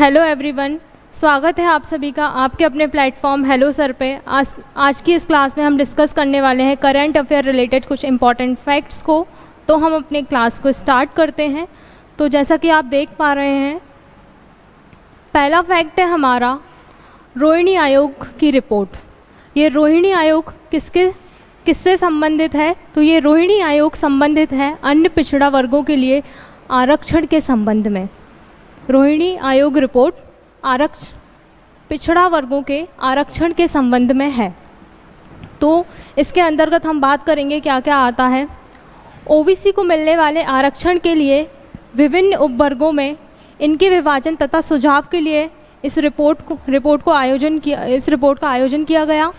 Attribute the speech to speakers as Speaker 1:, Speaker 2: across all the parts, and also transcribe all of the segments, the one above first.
Speaker 1: Hello everyone, स्वागत है आप सभी का आपके अपने प्लेटफॉर्म हेलो सर पे। आज की इस क्लास में हम डिस्कस करने वाले हैं करंट अफेयर रिलेटेड कुछ इम्पॉर्टेंट फैक्ट्स को। तो हम अपने क्लास को स्टार्ट करते हैं। तो जैसा कि आप देख पा रहे हैं, पहला फैक्ट है हमारा रोहिणी आयोग की रिपोर्ट। ये रोहिणी आयोग किससे संबंधित है? तो ये रोहिणी आयोग संबंधित है अन्य पिछड़ा वर्गों के लिए आरक्षण के संबंध में। रोहिणी आयोग रिपोर्ट पिछड़ा वर्गों के आरक्षण के संबंध में है। तो इसके अंतर्गत हम बात करेंगे क्या क्या आता है। ओबीसी को मिलने वाले आरक्षण के लिए विभिन्न उपवर्गों में इनके विभाजन तथा सुझाव के लिए इस रिपोर्ट का आयोजन किया गया।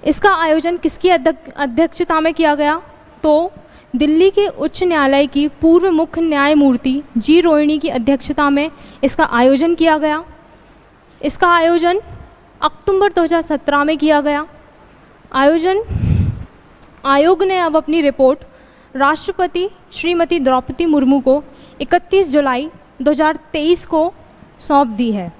Speaker 1: इसका आयोजन किसकी अध्यक्षता में किया गया? तो दिल्ली के उच्च न्यायालय की पूर्व मुख्य न्यायमूर्ति जी रोहिणी की अध्यक्षता में इसका आयोजन किया गया। इसका आयोजन अक्टूबर 2017 में किया गया। आयोग ने अब अपनी रिपोर्ट राष्ट्रपति श्रीमती द्रौपदी मुर्मू को 31 जुलाई 2023 को सौंप दी है।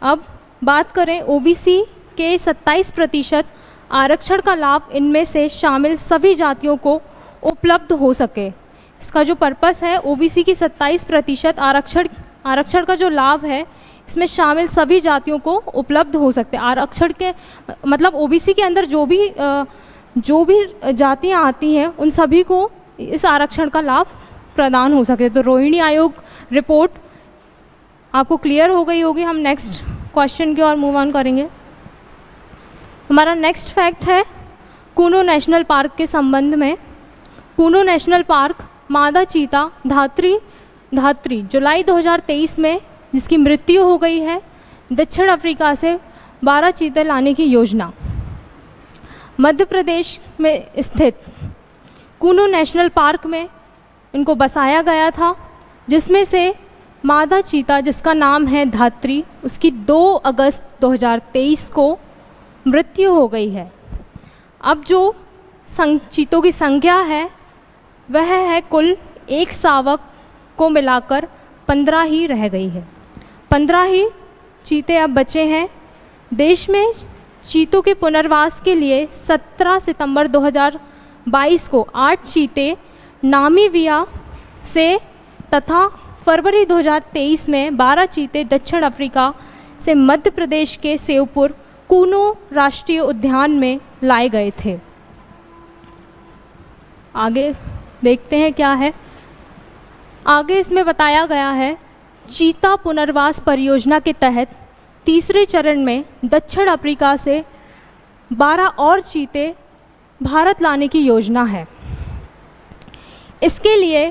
Speaker 1: अब बात करें ओबीसी के 27% आरक्षण का लाभ इनमें से शामिल सभी जातियों को उपलब्ध हो सके। इसका जो पर्पस है, ओबीसी की 27% आरक्षण का जो लाभ है इसमें शामिल सभी जातियों को उपलब्ध हो सकते हैं। आरक्षण के मतलब ओबीसी के अंदर जो भी जातियां आती हैं उन सभी को इस आरक्षण का लाभ प्रदान हो सके। तो रोहिणी आयोग रिपोर्ट आपको क्लियर हो गई होगी। हम नेक्स्ट क्वेश्चन की ओर मूव ऑन करेंगे। हमारा नेक्स्ट फैक्ट है कूनो नेशनल पार्क के संबंध में। कूनो नेशनल पार्क मादा चीता धात्री जुलाई 2023 में जिसकी मृत्यु हो गई है, दक्षिण अफ्रीका से 12 चीते लाने की योजना। मध्य प्रदेश में स्थित कूनो नेशनल पार्क में इनको बसाया गया था, जिसमें से मादा चीता जिसका नाम है धात्री, उसकी 2 अगस्त 2023 को मृत्यु हो गई है। अब जो चीतों की संख्या है वह है कुल 1 शावक को मिलाकर 15 ही रह गई है। 15 ही चीते अब बचे हैं। देश में चीतों के पुनर्वास के लिए 17 सितंबर 2022 को 8 चीते नामीबिया से तथा फरवरी 2023 में 12 चीते दक्षिण अफ्रीका से मध्य प्रदेश के सेवपुर कूनो राष्ट्रीय उद्यान में लाए गए थे। आगे देखते हैं क्या है। आगे इसमें बताया गया है चीता पुनर्वास परियोजना के तहत तीसरे चरण में दक्षिण अफ्रीका से 12 और चीते भारत लाने की योजना है। इसके लिए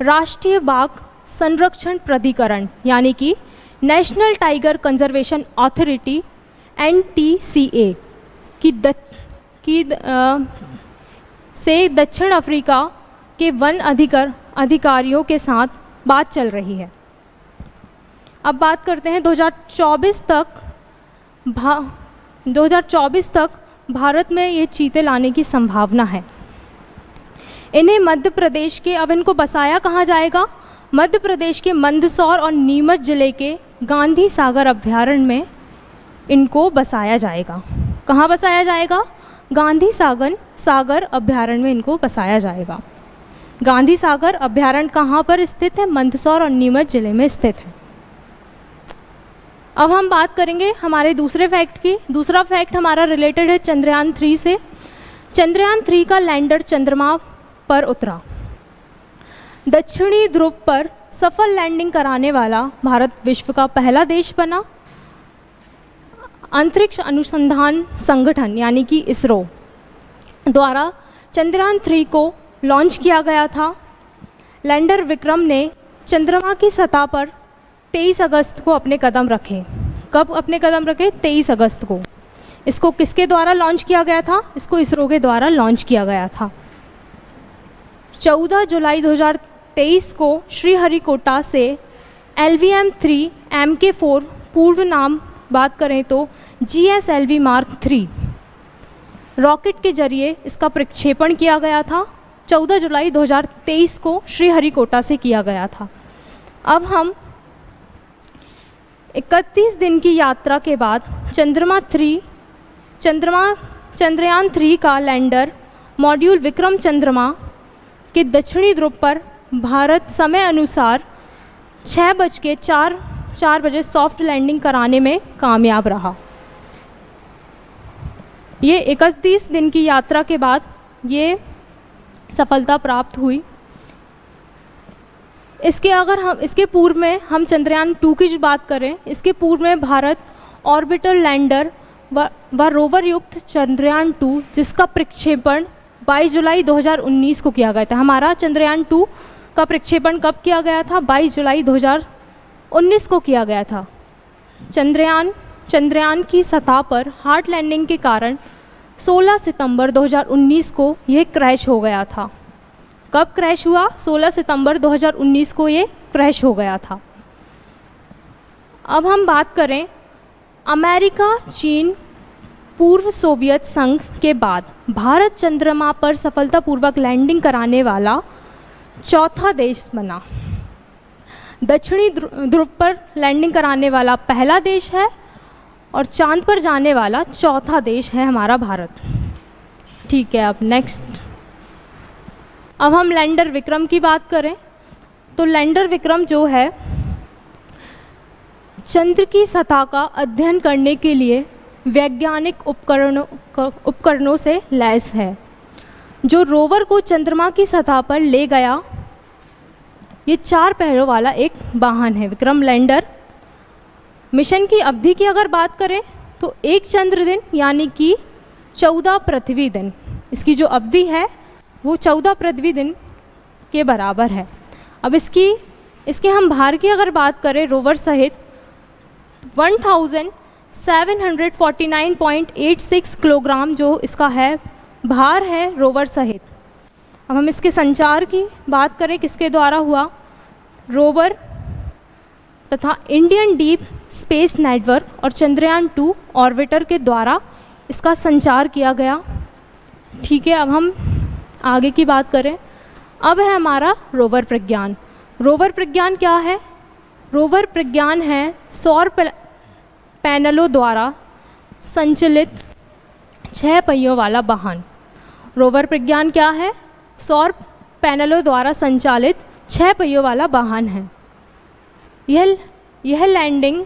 Speaker 1: राष्ट्रीय बाघ संरक्षण प्राधिकरण यानी कि national tiger conservation authority NTCA से दक्षिण अफ्रीका के वन अधिकारियों के साथ बात चल रही है। अब बात करते हैं 2024 तक भारत में ये चीते लाने की संभावना है। इन्हें मध्य प्रदेश के, अब इनको बसाया कहाँ जाएगा? मध्य प्रदेश के मंदसौर और नीमच जिले के गांधी सागर अभ्यारण्य में इनको बसाया जाएगा। कहाँ बसाया जाएगा? गांधी सागर अभ्यारण्य में इनको बसाया जाएगा। गांधी सागर अभ्यारण्य कहाँ पर स्थित है? मंदसौर और नीमच जिले में स्थित है। अब हम बात करेंगे हमारे दूसरे फैक्ट की। दूसरा फैक्ट हमारा रिलेटेड है चंद्रयान 3 से। चंद्रयान 3 का लैंडर चंद्रमा पर उतरा। दक्षिणी ध्रुव पर सफल लैंडिंग कराने वाला भारत विश्व का पहला देश बना। अंतरिक्ष अनुसंधान संगठन यानी कि इसरो द्वारा चंद्रयान 3 को लॉन्च किया गया था। लैंडर विक्रम ने चंद्रमा की सतह पर 23 अगस्त को अपने कदम रखे। कब अपने कदम रखे? 23 अगस्त को। इसको किसके द्वारा लॉन्च किया गया था? इसको इसरो के द्वारा लॉन्च किया गया था। 14 जुलाई 2023 को श्रीहरिकोटा से LVM-3 MK4 पूर्व नाम बात करें तो GSLV Mark 3 रॉकेट के जरिए इसका प्रक्षेपण किया गया था। 14 जुलाई 2023 को श्रीहरिकोटा से किया गया था। अब हम 31 दिन की यात्रा के बाद चंद्रयान 3 का लैंडर मॉड्यूल विक्रम चंद्रमा के दक्षिणी ध्रुव पर भारत समय अनुसार 6:04 बजे सॉफ्ट लैंडिंग कराने में कामयाब रहा। ये 31 दिन की यात्रा के बाद ये सफलता प्राप्त हुई। इसके पूर्व में हम चंद्रयान 2 की जो बात करें, इसके पूर्व में भारत ऑर्बिटर लैंडर व रोवर युक्त चंद्रयान 2 जिसका प्रक्षेपण 22 जुलाई 2019 को किया गया था। हमारा चंद्रयान 2 का प्रक्षेपण कब किया गया था? 22 जुलाई 2019 को किया गया था। चंद्रयान की सतह पर हार्ड लैंडिंग के कारण 16 सितंबर 2019 को यह क्रैश हो गया था। कब क्रैश हुआ? 16 सितंबर 2019 को ये क्रैश हो गया था। अब हम बात करें अमेरिका, चीन, पूर्व सोवियत संघ के बाद भारत चंद्रमा पर सफलतापूर्वक लैंडिंग कराने वाला चौथा देश बना। दक्षिणी ध्रुव पर लैंडिंग कराने वाला पहला देश है और चांद पर जाने वाला चौथा देश है हमारा भारत। ठीक है, अब नेक्स्ट अब हम लैंडर विक्रम की बात करें तो लैंडर विक्रम जो है चंद्र की सतह का अध्ययन करने के लिए वैज्ञानिक उपकरणों से लैस है, जो रोवर को चंद्रमा की सतह पर ले गया। ये 4 पैरों वाला एक वाहन है विक्रम लैंडर। मिशन की अवधि की अगर बात करें तो 1 चंद्र दिन यानी कि 14 पृथ्वी दिन, इसकी जो अवधि है वो 14 पृथ्वी दिन के बराबर है। अब इसके हम भार की अगर बात करें रोवर सहित 1749.86 किलोग्राम जो इसका है भार है रोवर सहित। अब हम इसके संचार की बात करें किसके द्वारा हुआ? रोवर तथा इंडियन डीप स्पेस नेटवर्क और चंद्रयान 2 ऑर्बिटर के द्वारा इसका संचार किया गया। ठीक है, अब हम आगे की बात करें। अब है हमारा रोवर प्रज्ञान। रोवर प्रज्ञान क्या है? रोवर प्रज्ञान है सौर पैनलों द्वारा संचालित 6 पहियों वाला वाहन। रोवर प्रज्ञान क्या है? सौर पैनलों द्वारा संचालित 6 पहियों वाला वाहन है। यह लैंडिंग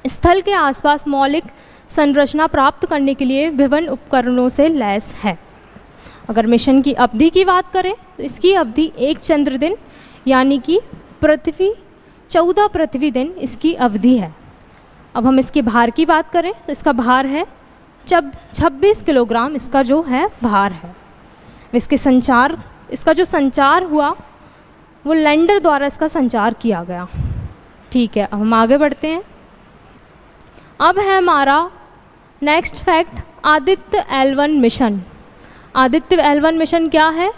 Speaker 1: स्थल के आसपास मौलिक संरचना प्राप्त करने के लिए विभिन्न उपकरणों से लैस है। अगर मिशन की अवधि की बात करें तो इसकी अवधि 1 चंद्र दिन यानी कि 14 पृथ्वी दिन इसकी अवधि है। अब हम इसके भार की बात करें तो इसका भार है 26 किलोग्राम, इसका जो है भार है। इसका जो संचार हुआ वो लैंडर द्वारा इसका संचार किया गया। ठीक है, अब हम आगे बढ़ते हैं। अब है हमारा next fact Aditya L1 mission. Aditya L1 mission क्या है?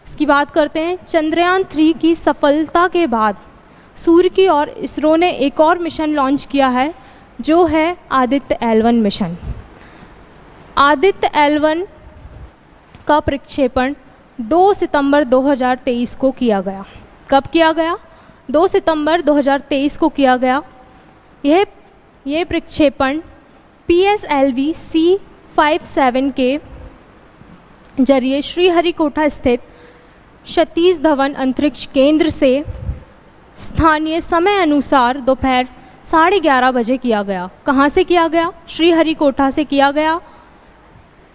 Speaker 1: इसकी बात करते हैं। चंद्रयान 3 की सफलता के बाद सूर्य की ओर इसरो ने एक और मिशन लॉन्च किया है जो है Aditya L1 mission. Aditya L1 का प्रक्षेपण 2 सितंबर 2023 को किया गया। कब किया गया? 2 सितंबर 2023 को किया गया। यह प्रक्षेपण PSLV C57 के जरिए श्रीहरिकोटा स्थित सतीश धवन अंतरिक्ष केंद्र से स्थानीय समय अनुसार दोपहर 11:30 बजे किया गया। कहाँ से किया गया? श्रीहरिकोटा से किया गया।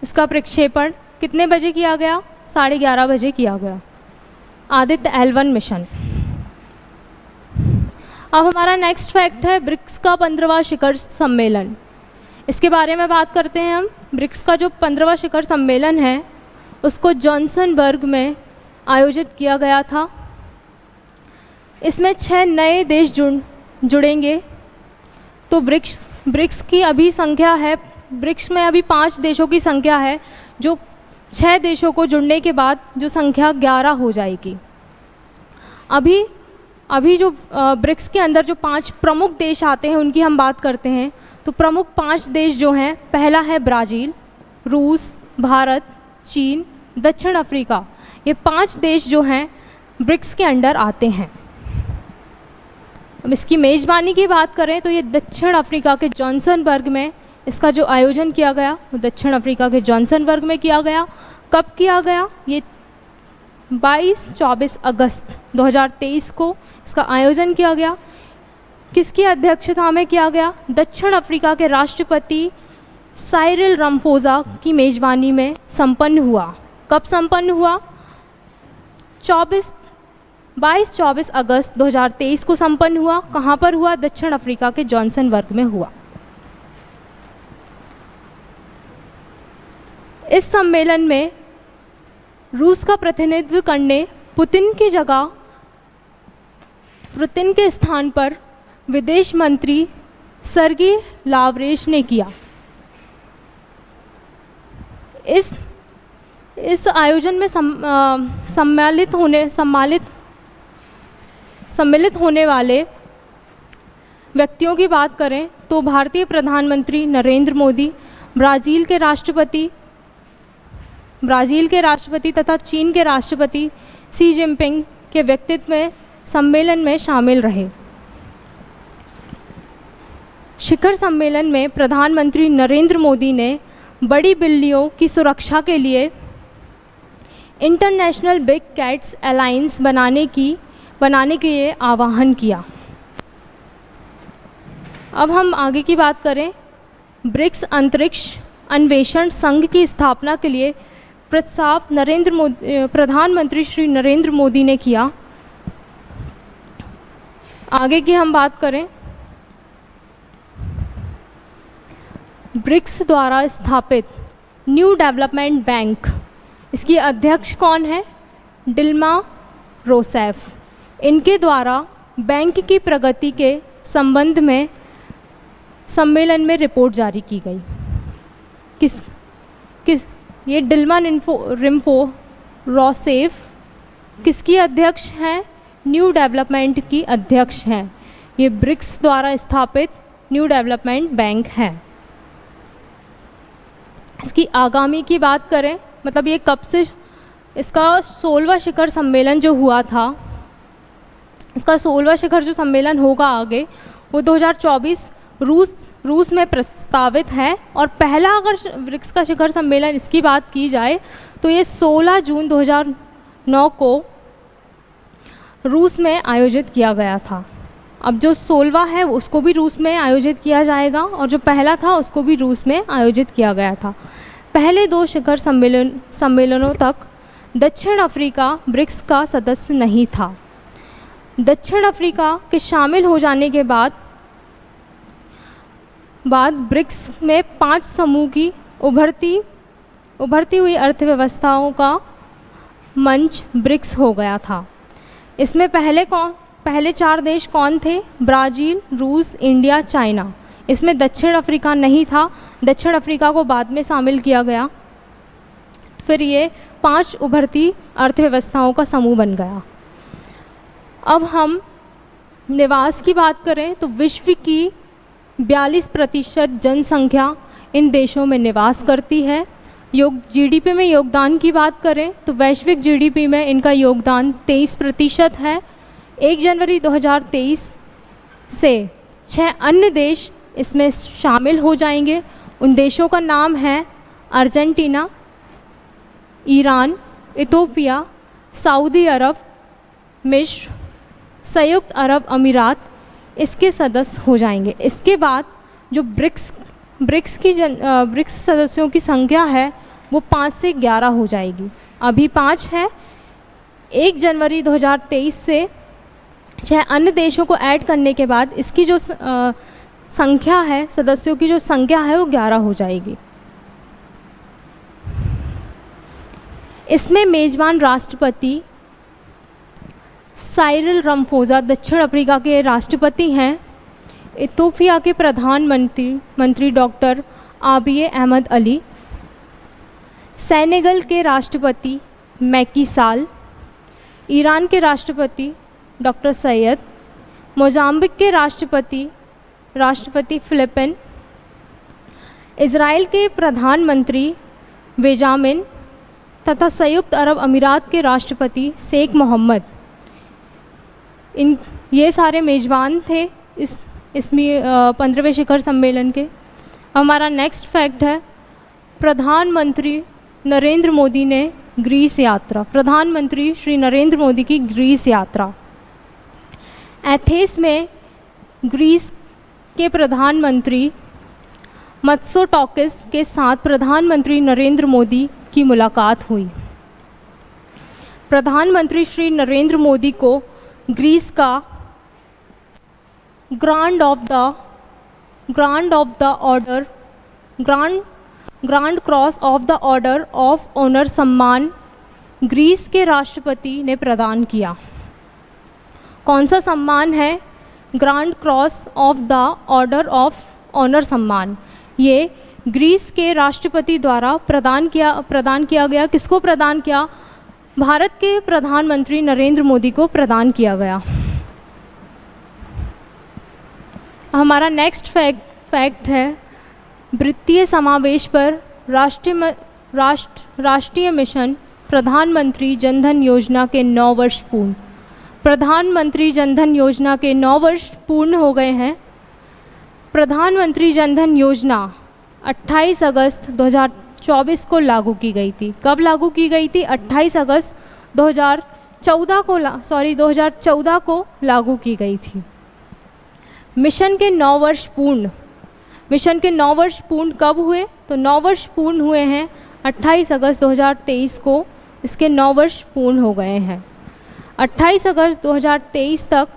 Speaker 1: इसका प्रक्षेपण कितने बजे किया गया? 11:30 बजे किया गया। Aditya L1 mission. अब हमारा नेक्स्ट फैक्ट है ब्रिक्स का 15वां शिखर सम्मेलन। इसके बारे में बात करते हैं हम। ब्रिक्स का जो 15वां शिखर सम्मेलन है उसको जॉन्सनबर्ग में आयोजित किया गया था। इसमें 6 नए देश जुड़ेंगे। तो ब्रिक्स की अभी संख्या है, ब्रिक्स में अभी 5 देशों की संख्या है, जो 6 देशों को जुड़ने के बाद जो संख्या 11 हो जाएगी। अभी जो ब्रिक्स के अंदर जो 5 प्रमुख देश आते हैं उनकी हम बात करते हैं। तो प्रमुख 5 देश जो हैं, पहला है ब्राज़ील, रूस, भारत, चीन, दक्षिण अफ्रीका। ये 5 देश जो हैं ब्रिक्स के अंडर आते हैं। अब इसकी मेज़बानी की बात करें तो ये दक्षिण अफ्रीका के जोहान्सबर्ग में इसका जो आयोजन किया गया वो दक्षिण अफ्रीका के जोहान्सबर्ग में किया गया। कब किया गया? ये 22-24 अगस्त 2023 को इसका आयोजन किया गया। किसकी अध्यक्षता में किया गया? दक्षिण अफ्रीका के राष्ट्रपति साइरिल रामफोसा की मेज़बानी में संपन्न हुआ। कब संपन्न हुआ? 22-24 अगस्त 2023 को संपन्न हुआ। कहाँ पर हुआ? दक्षिण अफ्रीका के जोहान्सबर्ग में हुआ। इस सम्मेलन में रूस का प्रतिनिधित्व करने पुतिन के स्थान पर विदेश मंत्री सर्गी लावरेश ने किया। इस आयोजन में सम्मिलित होने वाले व्यक्तियों की बात करें तो भारतीय प्रधानमंत्री नरेंद्र मोदी, ब्राज़ील के राष्ट्रपति तथा चीन के राष्ट्रपति शी जिनपिंग के व्यक्तित्व में सम्मेलन में शामिल रहे। शिखर सम्मेलन में प्रधानमंत्री नरेंद्र मोदी ने बड़ी बिल्लियों की सुरक्षा के लिए इंटरनेशनल बिग कैट्स अलायंस बनाने के लिए आह्वान किया। अब हम आगे की बात करें, ब्रिक्स अंतरिक्ष अन्वेषण संघ की स्थापना के लिए प्रस्ताव प्रधानमंत्री श्री नरेंद्र मोदी ने किया। आगे की हम बात करें, ब्रिक्स द्वारा स्थापित न्यू डेवलपमेंट बैंक, इसकी अध्यक्ष कौन है? डिल्मा रोसेफ। इनके द्वारा बैंक की प्रगति के संबंध में सम्मेलन में रिपोर्ट जारी की गई। ये डिल्मा रिम्फो रोसेफ किसकी अध्यक्ष हैं? न्यू डेवलपमेंट की अध्यक्ष हैं। ये ब्रिक्स द्वारा स्थापित न्यू डेवलपमेंट बैंक है। इसकी आगामी की बात करें, मतलब ये कब से, इसका 16वां शिखर सम्मेलन जो हुआ था, इसका 16वां शिखर जो सम्मेलन होगा आगे वो 2024 रूस में प्रस्तावित है। और पहला अगर ब्रिक्स का शिखर सम्मेलन इसकी बात की जाए तो ये 16 जून 2009 को रूस में आयोजित किया गया था। अब जो 16वां है उसको भी रूस में आयोजित किया जाएगा और जो पहला था उसको भी रूस में आयोजित किया गया था। पहले 2 शिखर सम्मेलनों तक दक्षिण अफ्रीका ब्रिक्स का सदस्य नहीं था। दक्षिण अफ्रीका के शामिल हो जाने के बाद ब्रिक्स में 5 समूह की उभरती हुई अर्थव्यवस्थाओं का मंच ब्रिक्स हो गया था। इसमें पहले 4 देश कौन थे? ब्राज़ील, रूस, इंडिया, चाइना। इसमें दक्षिण अफ्रीका नहीं था। दक्षिण अफ्रीका को बाद में शामिल किया गया। फिर ये 5 उभरती अर्थव्यवस्थाओं का समूह बन गया। अब हम निवास की बात करें तो विश्व की 42% जनसंख्या इन देशों में निवास करती है। जीडीपी में योगदान की बात करें तो वैश्विक जीडीपी में इनका योगदान 23% है। 1 जनवरी 2023 से 6 अन्य देश इसमें शामिल हो जाएंगे। उन देशों का नाम है अर्जेंटीना, ईरान, इथोपिया, सऊदी अरब, मिस्र, संयुक्त अरब अमीरात इसके सदस्य हो जाएंगे। इसके बाद जो ब्रिक्स सदस्यों की संख्या है वो 5 से 11 हो जाएगी। अभी 5 है। 1 जनवरी 2023 से 6 अन्य देशों को ऐड करने के बाद इसकी जो संख्या है, सदस्यों की जो संख्या है वो 11 हो जाएगी। इसमें मेज़बान राष्ट्रपति साइरिल रामफोसा दक्षिण अफ्रीका के राष्ट्रपति हैं। इथोपिया के प्रधानमंत्री डॉक्टर आबिय अहमद अली, सेनेगल के राष्ट्रपति मैकी साल, ईरान के राष्ट्रपति डॉक्टर सैयद, मोजाम्बिक के राष्ट्रपति फिलिपिन, इज़राइल के प्रधानमंत्री बेंजामिन तथा संयुक्त अरब अमीरात के राष्ट्रपति शेख मोहम्मद। ये सारे मेज़बान थे इसमें 15वें शिखर सम्मेलन के। हमारा नेक्स्ट फैक्ट है, प्रधानमंत्री नरेंद्र मोदी ने ग्रीस यात्रा, प्रधानमंत्री श्री नरेंद्र मोदी की ग्रीस यात्रा। एथेंस में ग्रीस के प्रधानमंत्री मित्सोटाकिस के साथ प्रधानमंत्री नरेंद्र मोदी की मुलाकात हुई। प्रधानमंत्री श्री नरेंद्र मोदी को ग्रीस का grand cross of the order of honour सम्मान ग्रीस के राष्ट्रपति ने प्रदान किया। कौन सा सम्मान है? Grand cross of the order of honour सम्मान। ये ग्रीस के राष्ट्रपति द्वारा प्रदान किया गया। किसको प्रदान किया? भारत के प्रधानमंत्री नरेंद्र मोदी को प्रदान किया गया। हमारा नेक्स्ट फैक्ट है, वित्तीय समावेश पर राष्ट्रीय मिशन प्रधानमंत्री जनधन योजना के 9 वर्ष पूर्ण। प्रधानमंत्री जनधन योजना के 9 वर्ष पूर्ण हो गए हैं। प्रधानमंत्री जनधन योजना 28 अगस्त 2024 को लागू की गई थी। कब लागू की गई थी? 28 अगस्त 2014 को लागू की गई थी। मिशन के 9 वर्ष पूर्ण कब हुए? तो 9 वर्ष पूर्ण हुए हैं 28 अगस्त 2023 को, इसके 9 वर्ष पूर्ण हो गए हैं। 28 अगस्त 2023 तक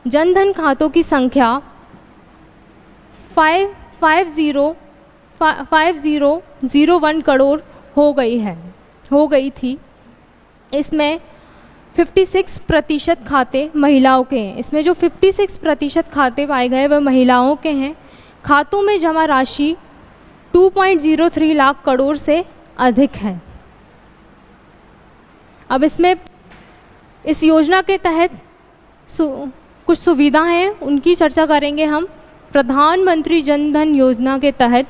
Speaker 1: जनधन खातों की संख्या 5001 करोड़ हो गई थी। इसमें 56% खाते महिलाओं के हैं। इसमें जो 56% खाते पाए गए वह महिलाओं के हैं। खातों में जमा राशि 2.03 लाख करोड़ से अधिक है। अब इसमें इस योजना के तहत कुछ सुविधा हैं, उनकी चर्चा करेंगे हम। प्रधानमंत्री जनधन योजना के तहत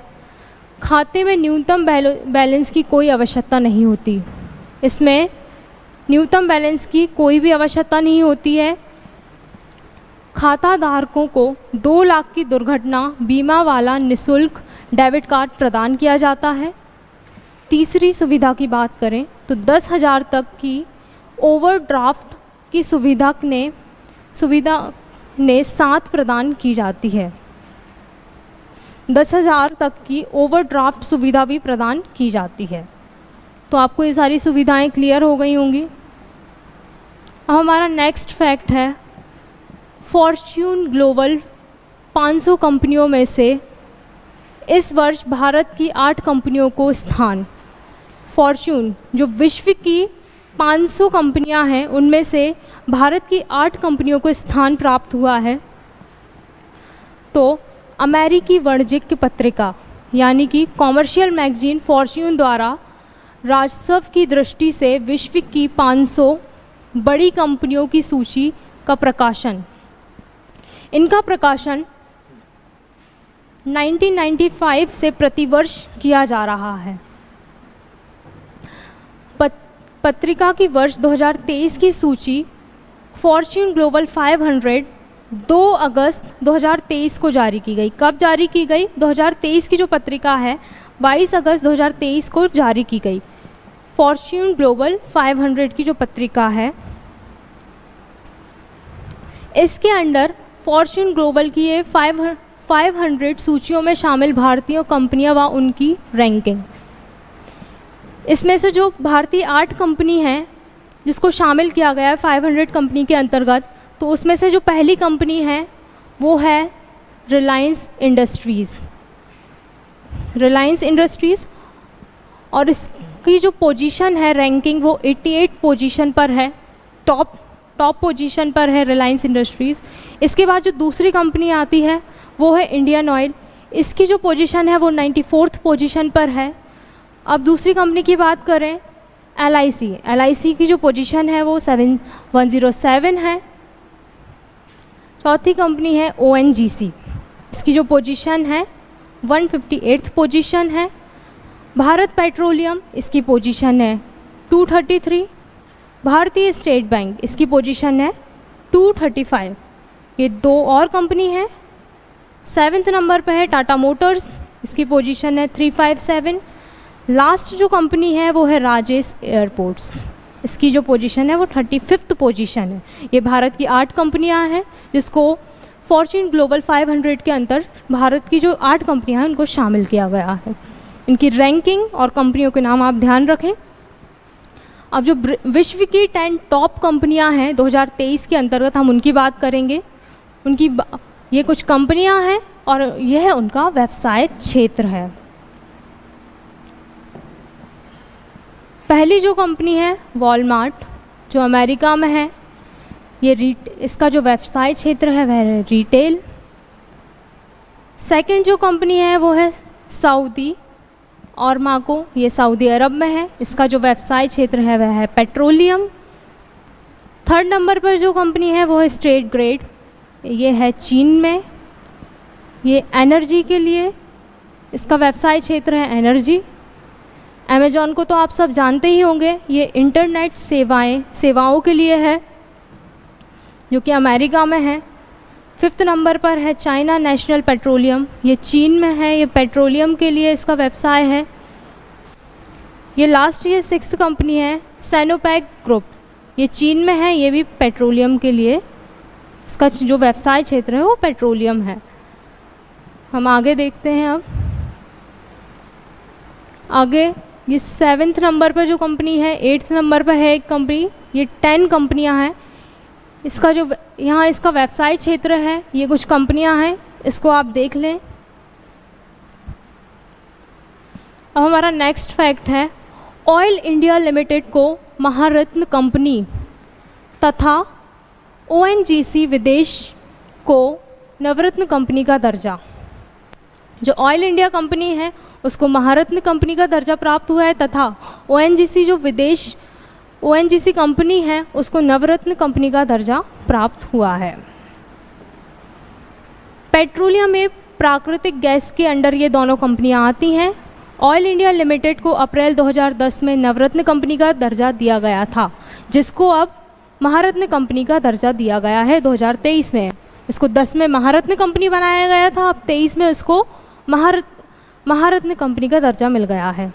Speaker 1: खाते में न्यूनतम बैलेंस की कोई आवश्यकता नहीं होती। इसमें न्यूनतम बैलेंस की कोई भी आवश्यकता नहीं होती है। खाता धारकों को 2 लाख की दुर्घटना बीमा वाला निःशुल्क डेबिट कार्ड प्रदान किया जाता है। तीसरी सुविधा की बात करें तो 10,000 तक की ओवरड्राफ्ट की सुविधा ने साथ प्रदान की जाती है। 10,000 तक की ओवरड्राफ्ट सुविधा भी प्रदान की जाती है। तो आपको ये सारी सुविधाएं क्लियर हो गई होंगी। अब हमारा नेक्स्ट फैक्ट है, फॉर्च्यून ग्लोबल 500 कंपनियों में से इस वर्ष भारत की 8 कंपनियों को स्थान, फॉर्च्यून जो विश्व की 500 कंपनियां हैं उनमें से भारत की 8 कंपनियों को स्थान प्राप्त हुआ है। तो अमेरिकी वाणिज्यिक पत्रिका यानी कि कॉमर्शियल मैगजीन फॉर्च्यून द्वारा राजस्व की दृष्टि से विश्व की 500 बड़ी कंपनियों की सूची का प्रकाशन, इनका प्रकाशन 1995 से प्रतिवर्ष किया जा रहा है। पत्रिका की वर्ष 2023 की सूची फॉर्च्यून ग्लोबल 500 2 अगस्त 2023 को जारी की गई। कब जारी की गई? 2023 की जो पत्रिका है 22 अगस्त 2023 को जारी की गई। फॉर्च्यून ग्लोबल 500 की जो पत्रिका है, इसके अंडर फॉर्च्यून ग्लोबल की ये 500 सूचियों में शामिल भारतीय कंपनियां व उनकी रैंकिंग। इसमें से जो भारतीय 8 कंपनी हैं जिसको शामिल किया गया है 500 कंपनी के अंतर्गत, तो उसमें से जो पहली कंपनी है वो है रिलायंस इंडस्ट्रीज़ और इसकी जो पोजीशन है रैंकिंग वो 88 पोजीशन पर है, टॉप पोजीशन पर है रिलायंस इंडस्ट्रीज़। इसके बाद जो दूसरी कंपनी आती है वो है इंडियन ऑयल, इसकी जो पोजीशन है वो 94th पोजीशन पर है। अब दूसरी कंपनी की बात करें LIC की जो पोजीशन है वो 107 है। चौथी कंपनी है ONGC, इसकी जो पोजीशन है 158th पोजीशन है। भारत पेट्रोलियम, इसकी पोजीशन है 233। भारतीय स्टेट बैंक, इसकी पोजीशन है 235। ये 2 और कंपनी हैं। 7वें नंबर पे है टाटा मोटर्स, इसकी पोजीशन है 357। लास्ट जो कंपनी है वो है राजेश एयरपोर्ट्स, इसकी जो पोजीशन है वो 35th पोजीशन है। ये भारत की 8 कंपनियां हैं जिसको फॉर्च्यून ग्लोबल 500 के अंदर भारत की जो 8 कंपनियां हैं उनको शामिल किया गया है। इनकी रैंकिंग और कंपनियों के नाम आप ध्यान रखें। अब जो विश्व की 10 टॉप कंपनियां हैं 2023 के अंतर्गत हम उनकी बात करेंगे। ये कुछ कंपनियां हैं और यह उनका व्यवसाय क्षेत्र है। पहली जो कंपनी है वॉलमार्ट, जो अमेरिका में है, ये इसका जो व्यवसाय क्षेत्र है वह है रिटेल। सेकंड जो कंपनी है वो है सऊदी अरामको, ये सऊदी अरब में है, इसका जो व्यवसाय क्षेत्र है वह है पेट्रोलियम। थर्ड नंबर पर जो कंपनी है वो है स्टेट ग्रिड, ये है चीन में, ये एनर्जी के लिए इसका व्यवसाय क्षेत्र है एनर्जी। अमेजॉन को तो आप सब जानते ही होंगे, ये इंटरनेट सेवाओं के लिए है जो कि अमेरिका में है। 5th नंबर पर है चाइना नेशनल पेट्रोलियम, ये चीन में है, ये पेट्रोलियम के लिए इसका व्यवसाय है। ये लास्ट ये 6th कंपनी है सिनोपेक ग्रुप, ये चीन में है, ये भी पेट्रोलियम के लिए इसका जो व्यवसाय क्षेत्र है वो पेट्रोलियम है। हम आगे देखते हैं। अब आगे ये 7th नंबर पर जो कंपनी है, 8th नंबर पर है एक कंपनी, ये 10 कंपनियां हैं। इसका जो यहाँ इसका व्यवसाय क्षेत्र है ये कुछ कंपनियां हैं, इसको आप देख लें। अब हमारा नेक्स्ट फैक्ट है, ऑयल इंडिया लिमिटेड को महारत्न कंपनी तथा ONGC विदेश को नवरत्न कंपनी का दर्जा, जो ऑयल इंडिया कंपनी है उसको महारत्न कंपनी का दर्जा प्राप्त हुआ है तथा ONGC जो विदेश ONGC कंपनी है उसको नवरत्न कंपनी का दर्जा प्राप्त हुआ है। पेट्रोलियम में प्राकृतिक गैस के अंडर ये दोनों कंपनियां आती हैं। ऑयल इंडिया लिमिटेड को अप्रैल 2010 में नवरत्न कंपनी का दर्जा दिया गया था, जिसको अब महारत्न कंपनी का दर्जा दिया गया है 2023 में। इसको 10 में महारत्न कंपनी बनाया गया था, अब 23 में इसको महारत्न कंपनी का दर्जा मिल गया है।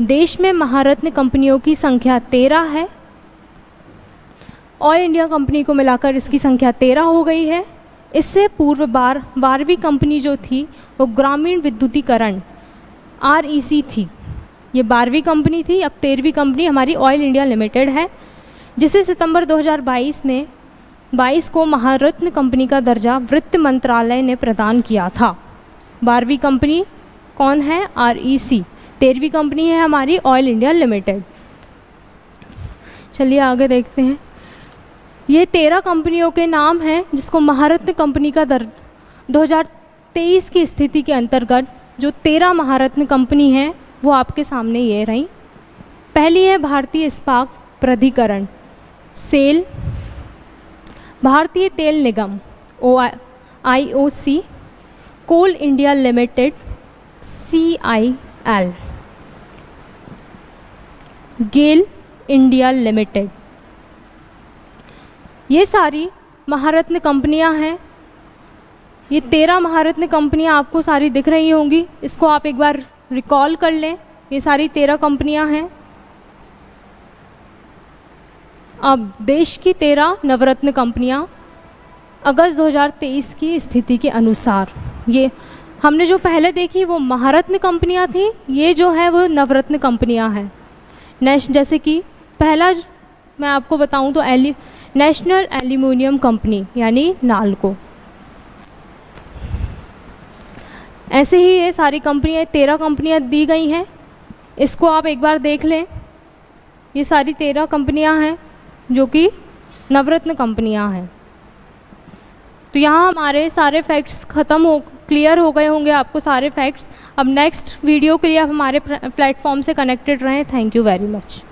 Speaker 1: देश में महारत्न कंपनियों की संख्या 13 है। ऑयल इंडिया कंपनी को मिलाकर इसकी संख्या 13 हो गई है। इससे पूर्व 12वीं कंपनी जो थी वो ग्रामीण विद्युतीकरण REC थी, ये 12वीं कंपनी थी। अब 13वीं कंपनी हमारी ऑयल इंडिया लिमिटेड है, जिसे सितंबर 2022 को महारत्न कंपनी का दर्जा वित्त मंत्रालय ने प्रदान किया था। 12वीं कंपनी कौन है? REC। 13वीं कंपनी है हमारी ऑयल इंडिया लिमिटेड। चलिए आगे देखते हैं। ये 13 कंपनियों के नाम हैं जिसको महारत्न कंपनी का 2023 की स्थिति के अंतर्गत जो 13 महारत्न कंपनी हैं वो आपके सामने ये रही। पहली है भारतीय इस्पात प्राधिकरण सेल, भारतीय तेल निगम IOC, कोल इंडिया लिमिटेड CIL, गेल इंडिया लिमिटेड। ये सारी महारत्न कंपनियां हैं। ये 13 महारत्न कंपनियां आपको सारी दिख रही होंगी, इसको आप एक बार रिकॉल कर लें। ये सारी 13 कंपनियां हैं। अब देश की 13 नवरत्न कंपनियां अगस्त 2023 की स्थिति के अनुसार, ये हमने जो पहले देखी वो महारत्न कंपनियां थी, ये जो है वो नवरत्न कंपनियां हैं। जैसे कि पहला मैं आपको बताऊं तो नेशनल एल्यूमिनियम कंपनी यानी नालको। ऐसे ही ये सारी कंपनियां 13 कंपनियां दी गई हैं, इसको आप एक बार देख लें। ये सारी 13 कंपनियां हैं जो कि नवरत्न कंपनियां हैं। तो यहाँ हमारे सारे फैक्ट्स क्लियर हो गए होंगे आपको सारे फैक्ट्स। अब नेक्स्ट वीडियो के लिए आप हमारे प्लेटफॉर्म से कनेक्टेड रहें। Thank you very much.